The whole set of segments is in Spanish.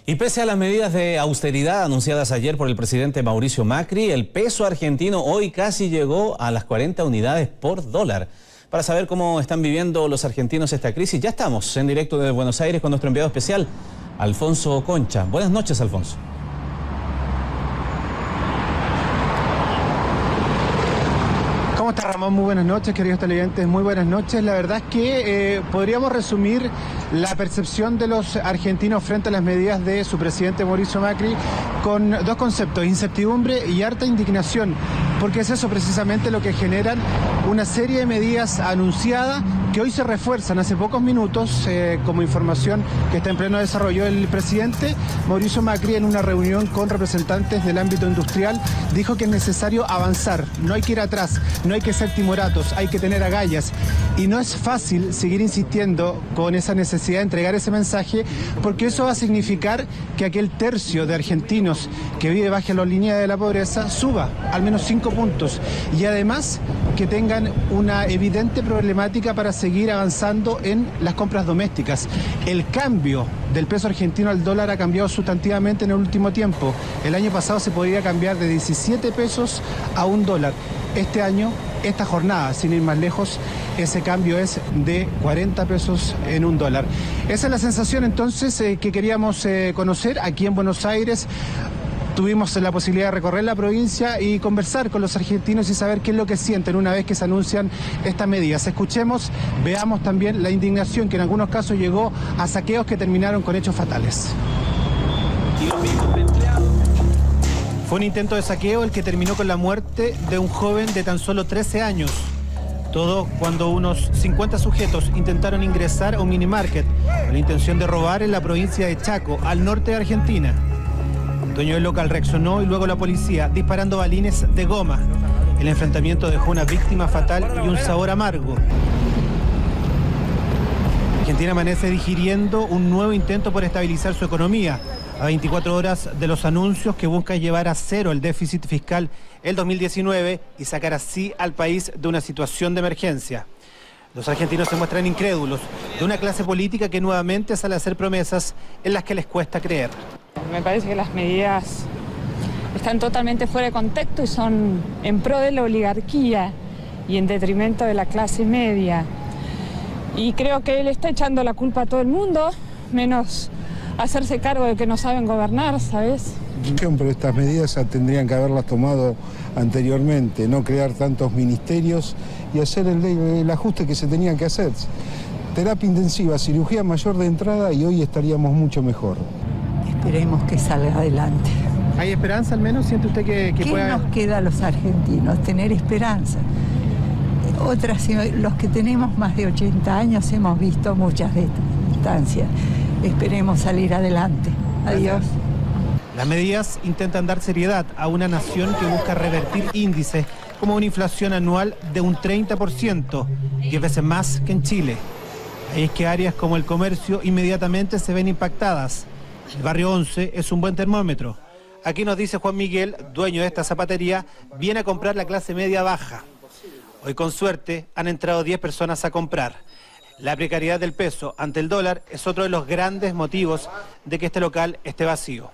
Y pese a las medidas de austeridad anunciadas ayer por el presidente Mauricio Macri, el peso argentino hoy casi llegó a las 40 unidades por dólar. Para saber cómo están viviendo los argentinos esta crisis, ya estamos en directo desde Buenos Aires con nuestro enviado especial, Alfonso Concha. Buenas noches, Alfonso. ¿Cómo está, Ramón? Muy buenas noches, queridos televidentes, muy buenas noches. La verdad es que podríamos resumir la percepción de los argentinos frente a las medidas de su presidente Mauricio Macri con dos conceptos: incertidumbre y harta indignación, porque es eso precisamente lo que generan una serie de medidas anunciadas que hoy se refuerzan. Hace pocos minutos, como información que está en pleno desarrollo, el presidente Mauricio Macri, en una reunión con representantes del ámbito industrial, dijo que es necesario avanzar, no hay que ir atrás, no hay que ser timoratos, hay que tener agallas. Y no es fácil seguir insistiendo con esa necesidad de entregar ese mensaje, porque eso va a significar que aquel tercio de argentinos que vive bajo la línea de la pobreza suba al menos 5 puntos. Y además que tengan una evidente problemática para seguir avanzando en las compras domésticas. El cambio del peso argentino al dólar ha cambiado sustantivamente en el último tiempo. El año pasado se podría cambiar de 17 pesos a $1. Este año, esta jornada, sin ir más lejos, ese cambio es de 40 pesos en $1. Esa es la sensación entonces que queríamos conocer aquí en Buenos Aires. Tuvimos la posibilidad de recorrer la provincia y conversar con los argentinos y saber qué es lo que sienten una vez que se anuncian estas medidas. Escuchemos, veamos también la indignación que en algunos casos llegó a saqueos que terminaron con hechos fatales. Fue un intento de saqueo el que terminó con la muerte de un joven de tan solo 13 años. Todo cuando unos 50 sujetos intentaron ingresar a un minimarket con la intención de robar en la provincia de Chaco, al norte de Argentina. El dueño del local reaccionó y luego la policía disparando balines de goma. El enfrentamiento dejó una víctima fatal y un sabor amargo. Argentina amanece digiriendo un nuevo intento por estabilizar su economía, a 24 horas de los anuncios que buscan llevar a cero el déficit fiscal el 2019 y sacar así al país de una situación de emergencia. Los argentinos se muestran incrédulos de una clase política que nuevamente sale a hacer promesas en las que les cuesta creer. Me parece que las medidas están totalmente fuera de contexto y son en pro de la oligarquía y en detrimento de la clase media. Y creo que él está echando la culpa a todo el mundo, menos hacerse cargo de que no saben gobernar, ¿sabes? Pero estas medidas tendrían que haberlas tomado anteriormente, no crear tantos ministerios y hacer el ajuste que se tenían que hacer. Terapia intensiva, cirugía mayor de entrada y hoy estaríamos mucho mejor. Esperemos que salga adelante. ¿Hay esperanza al menos? ¿Siente usted que ¿Qué pueda...? nos queda a los argentinos? Tener esperanza. Los que tenemos más de 80 años hemos visto muchas de estas instancias. Esperemos salir adelante. Adiós. Las medidas intentan dar seriedad a una nación que busca revertir índices como una inflación anual de un 30%, 10 veces más que en Chile. Ahí es que áreas como el comercio inmediatamente se ven impactadas. El barrio 11 es un buen termómetro. Aquí nos dice Juan Miguel, dueño de esta zapatería, viene a comprar la clase media baja. Hoy con suerte han entrado 10 personas a comprar. La precariedad del peso ante el dólar es otro de los grandes motivos de que este local esté vacío.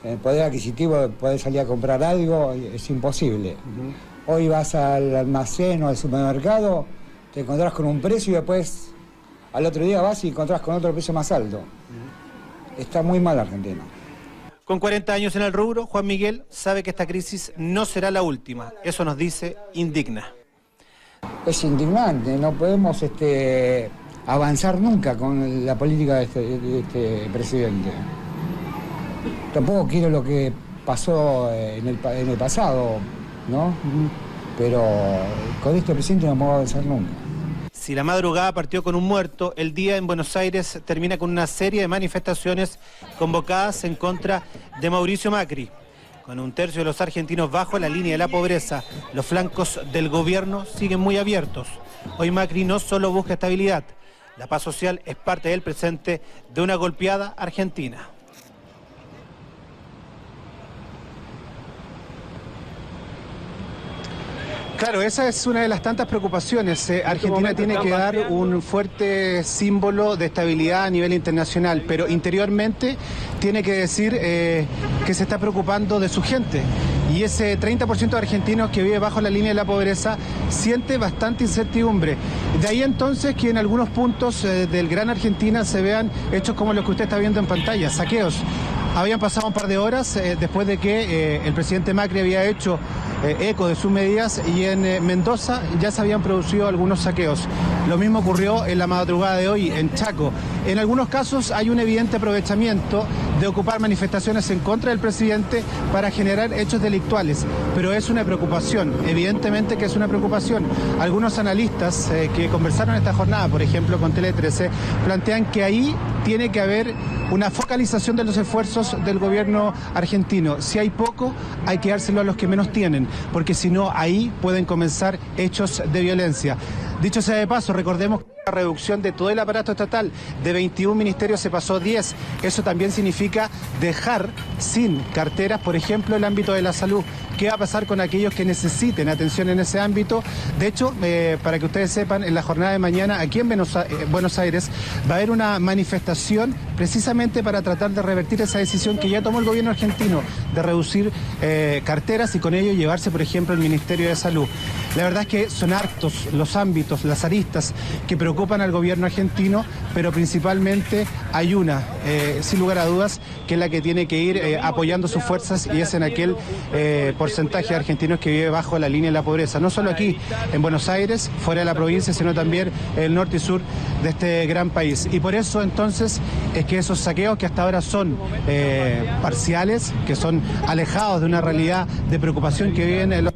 El poder adquisitivo de poder salir a comprar algo es imposible. Hoy vas al almacén o al supermercado, te encontrás con un precio y después al otro día vas y encontrás con otro precio más alto. Está muy mal Argentina. Con 40 años en el rubro, Juan Miguel sabe que esta crisis no será la última. Eso nos dice, indigna. Es indignante, no podemos avanzar nunca con la política de este presidente. Tampoco quiero lo que pasó en el pasado, ¿no? Pero con este presidente no podemos avanzar nunca. Si la madrugada partió con un muerto, el día en Buenos Aires termina con una serie de manifestaciones convocadas en contra de Mauricio Macri. Con un tercio de los argentinos bajo la línea de la pobreza, los flancos del gobierno siguen muy abiertos. Hoy Macri no solo busca estabilidad, la paz social es parte del presente de una golpeada Argentina. Claro, esa es una de las tantas preocupaciones. Argentina tiene que dar un fuerte símbolo de estabilidad a nivel internacional, pero interiormente tiene que decir que se está preocupando de su gente. Y ese 30% de argentinos que vive bajo la línea de la pobreza siente bastante incertidumbre. De ahí entonces que en algunos puntos del Gran Argentina se vean hechos como los que usted está viendo en pantalla, saqueos. Habían pasado un par de horas después de que el presidente Macri había hecho eco de sus medidas y en Mendoza ya se habían producido algunos saqueos. Lo mismo ocurrió en la madrugada de hoy en Chaco. En algunos casos hay un evidente aprovechamiento de ocupar manifestaciones en contra del presidente para generar hechos delictuales, pero es una preocupación, evidentemente que es una preocupación. Algunos analistas que conversaron esta jornada, por ejemplo con Tele 13, plantean que ahí tiene que haber una focalización de los esfuerzos del gobierno argentino. Si hay poco, hay que dárselo a los que menos tienen, porque si no, ahí pueden comenzar hechos de violencia. Dicho sea de paso, recordemos que la reducción de todo el aparato estatal de 21 ministerios se pasó a 10. Eso también significa dejar sin carteras, por ejemplo, el ámbito de la salud. ¿Qué va a pasar con aquellos que necesiten atención en ese ámbito? De hecho, para que ustedes sepan, en la jornada de mañana, aquí en Buenos Aires, va a haber una manifestación precisamente para tratar de revertir esa decisión que ya tomó el gobierno argentino de reducir carteras y con ello llevarse, por ejemplo, el Ministerio de Salud. La verdad es que son hartos los ámbitos, las aristas que preocupan al gobierno argentino, pero principalmente hay una, sin lugar a dudas, que es la que tiene que ir apoyando sus fuerzas y es en aquel porcentaje de argentinos que vive bajo la línea de la pobreza, no solo aquí en Buenos Aires, fuera de la provincia, sino también en el norte y sur de este gran país. Y por eso entonces es que esos saqueos que hasta ahora son parciales, que son alejados de una realidad de preocupación que viven los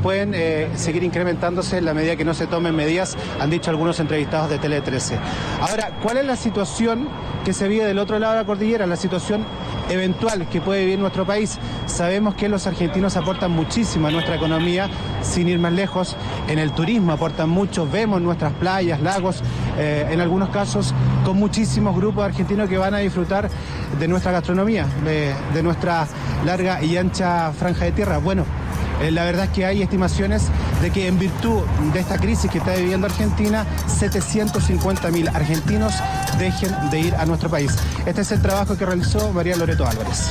pueden seguir incrementándose en la medida que no se tomen medidas, han dicho algunos entrevistados de Tele 13. Ahora, ¿cuál es la situación que se vive del otro lado de la cordillera? La situación eventual que puede vivir nuestro país. Sabemos que los argentinos aportan muchísimo a nuestra economía, sin ir más lejos, en el turismo aportan mucho, vemos nuestras playas, lagos, en algunos casos con muchísimos grupos argentinos que van a disfrutar de nuestra gastronomía, de nuestra larga y ancha franja de tierra. Bueno, la verdad es que hay estimaciones de que en virtud de esta crisis que está viviendo Argentina, 750.000 argentinos dejen de ir a nuestro país. Este es el trabajo que realizó María Loreto Álvarez.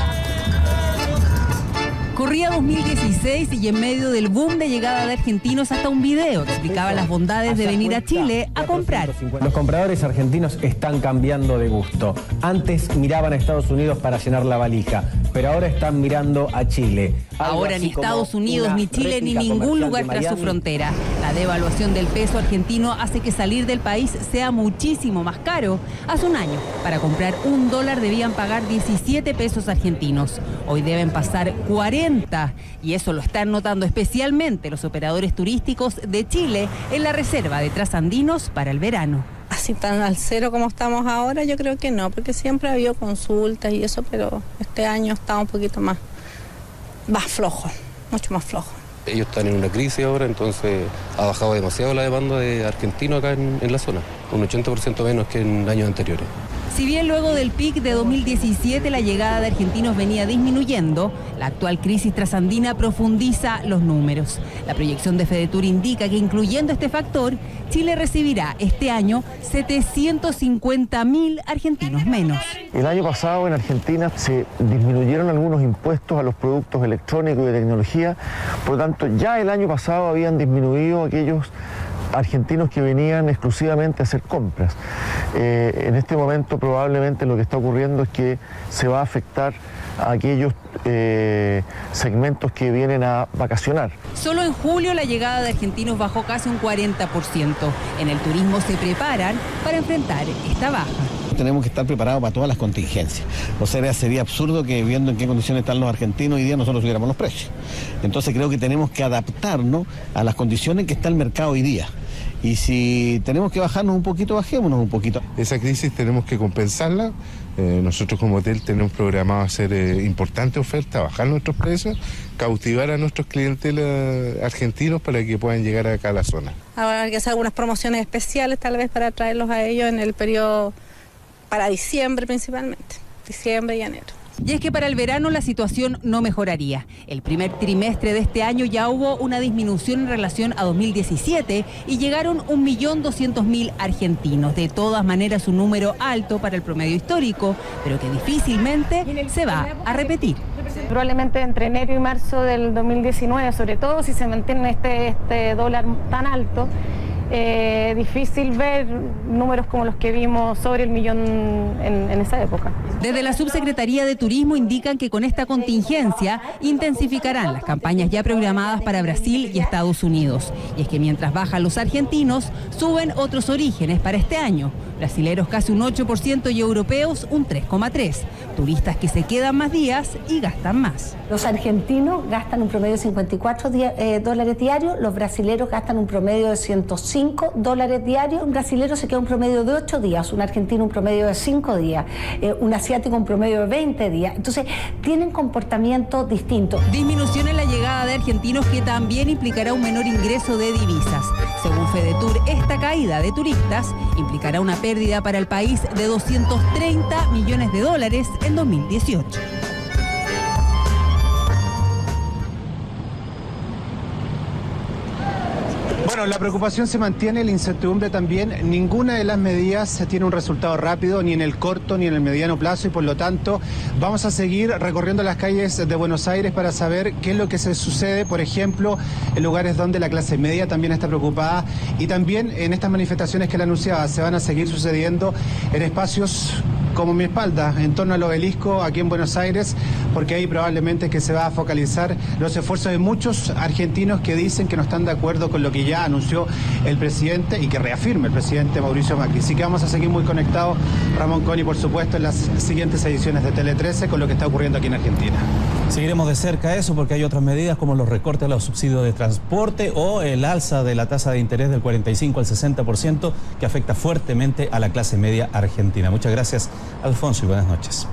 Corría 2016 y en medio del boom de llegada de argentinos hasta un video que explicaba las bondades de venir a Chile a comprar. Los compradores argentinos están cambiando de gusto. Antes miraban a Estados Unidos para llenar la valija, pero ahora están mirando a Chile. Ahora ni Estados Unidos, ni Chile, ni ningún lugar tras su frontera. La devaluación del peso argentino hace que salir del país sea muchísimo más caro. Hace un año, para comprar $1 debían pagar 17 pesos argentinos. Hoy deben pasar 40. Y eso lo están notando especialmente los operadores turísticos de Chile en la reserva de trasandinos para el verano. Así tan al cero como estamos ahora, yo creo que no, porque siempre ha habido consultas y eso, pero este año está un poquito más flojo, mucho más flojo. Ellos están en una crisis ahora, entonces ha bajado demasiado la demanda de argentinos acá en la zona, un 80% menos que en años anteriores. Si bien luego del pic de 2017 la llegada de argentinos venía disminuyendo, la actual crisis trasandina profundiza los números. La proyección de Fedetur indica que incluyendo este factor, Chile recibirá este año 750.000 argentinos menos. El año pasado en Argentina se disminuyeron algunos impuestos a los productos electrónicos y de tecnología, por lo tanto ya el año pasado habían disminuido aquellos argentinos que venían exclusivamente a hacer compras. En este momento probablemente lo que está ocurriendo es que se va a afectar a aquellos segmentos que vienen a vacacionar. Solo en julio la llegada de argentinos bajó casi un 40%. En el turismo se preparan para enfrentar esta baja. Tenemos que estar preparados para todas las contingencias. O sea, sería absurdo que viendo en qué condiciones están los argentinos hoy día nosotros subiéramos los precios. Entonces creo que tenemos que adaptarnos a las condiciones en que está el mercado hoy día. Y si tenemos que bajarnos un poquito, bajémonos un poquito. Esa crisis tenemos que compensarla. Nosotros como hotel tenemos programado hacer importantes ofertas, bajar nuestros precios, cautivar a nuestros clientes argentinos para que puedan llegar acá a la zona. Ahora hay que hacer algunas promociones especiales tal vez para traerlos a ellos en el periodo para diciembre principalmente, diciembre y enero. Y es que para el verano la situación no mejoraría. El primer trimestre de este año ya hubo una disminución en relación a 2017 y llegaron 1.200.000 argentinos. De todas maneras, un número alto para el promedio histórico, pero que difícilmente se va a repetir. Probablemente entre enero y marzo del 2019, sobre todo si se mantiene este dólar tan alto, difícil ver números como los que vimos sobre el millón en esa época. Desde la Subsecretaría de Turismo indican que con esta contingencia intensificarán las campañas ya programadas para Brasil y Estados Unidos. Y es que mientras bajan los argentinos, suben otros orígenes para este año. Brasileros casi un 8% y europeos un 3,3%. Turistas que se quedan más días y gastan más. Los argentinos gastan un promedio de 54 dólares diarios, los brasileros gastan un promedio de 105 dólares diarios. Un brasilero se queda un promedio de 8 días, un argentino un promedio de 5 días, un asiático un promedio de 20 días. Entonces, tienen comportamientos distintos. Disminución en la llegada de argentinos que también implicará un menor ingreso de divisas. Según Fedetur, esta caída de turistas implicará una pérdida para el país de 230 millones de dólares en 2018. Bueno, la preocupación se mantiene, la incertidumbre también. Ninguna de las medidas tiene un resultado rápido, ni en el corto ni en el mediano plazo, y por lo tanto vamos a seguir recorriendo las calles de Buenos Aires para saber qué es lo que se sucede, por ejemplo, en lugares donde la clase media también está preocupada, y también en estas manifestaciones que le anunciaba se van a seguir sucediendo en espacios como mi espalda, en torno al obelisco aquí en Buenos Aires, porque ahí probablemente que se va a focalizar los esfuerzos de muchos argentinos que dicen que no están de acuerdo con lo que ya anunció el presidente y que reafirma el presidente Mauricio Macri. Así que vamos a seguir muy conectados, Ramón Coni, por supuesto, en las siguientes ediciones de Tele 13 con lo que está ocurriendo aquí en Argentina. Seguiremos de cerca eso porque hay otras medidas como los recortes a los subsidios de transporte o el alza de la tasa de interés del 45 al 60% que afecta fuertemente a la clase media argentina. Muchas gracias, Alfonso, y buenas noches.